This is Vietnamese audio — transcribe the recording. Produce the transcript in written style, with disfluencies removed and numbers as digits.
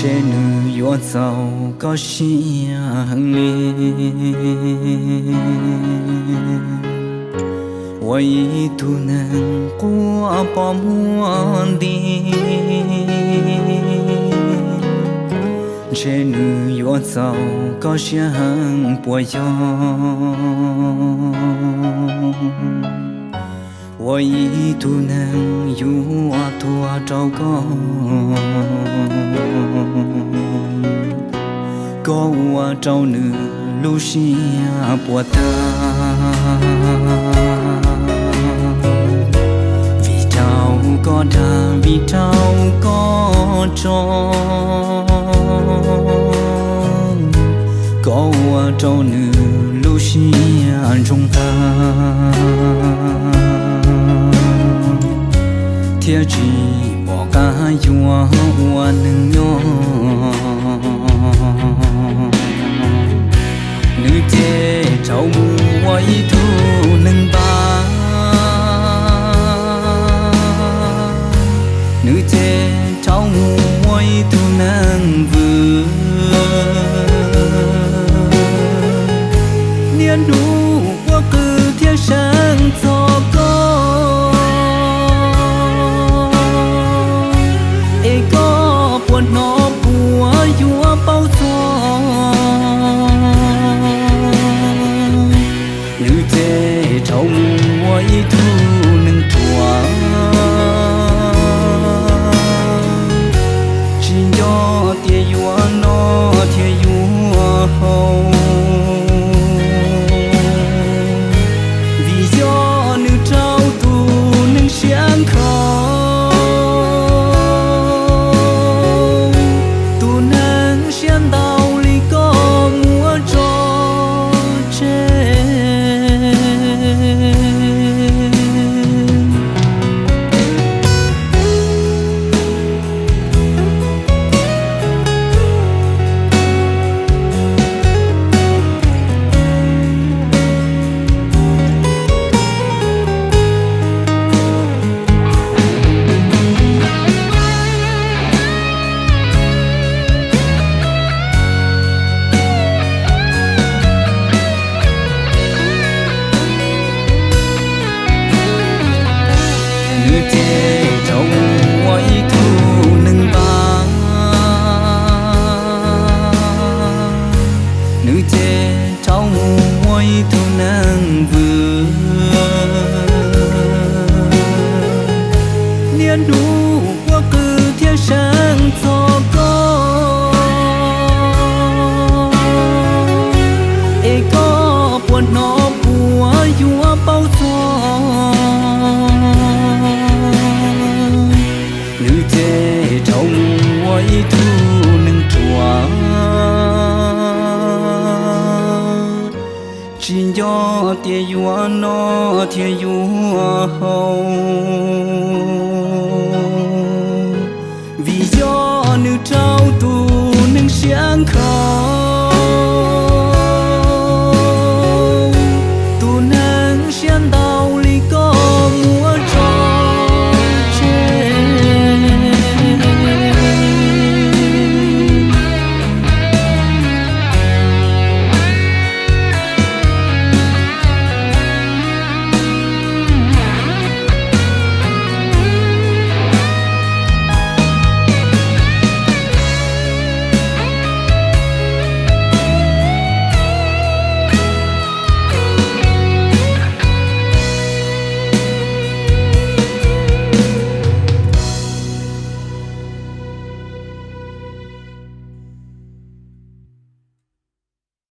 trên nữ yo giàu có xia nghe vậy tu nàng qua bỏ muôn đi trên nữ yo giàu có xia hàng bùa yo vậy tu nàng yu thua trâu có trâu nữ Lucia bùa ta vì trâu có đà vì trâu có trâu có trâu nữ Lucia trong ta thiệt chỉ bỏ cả yua hoa nương nhо nữ chế trâu mua thu nương ba nữ chế trâu mua thu nương vừa niên đủ qua cứ thiệt sáng cho nó bùa yua bao gió nữ chế trâu mua thu nâng chùa chỉ do tia yua nó tia yua hậu vì do nữ trâu tu nâng sáng khó nữ chế trâu mua thu nâng vừa niên đủ qua cứ thiệt sáng cho có buồn nó bùa yua bao gió nữ chế trâu mua thu nâng chùa chỉ do tia yua nó tia yua hậu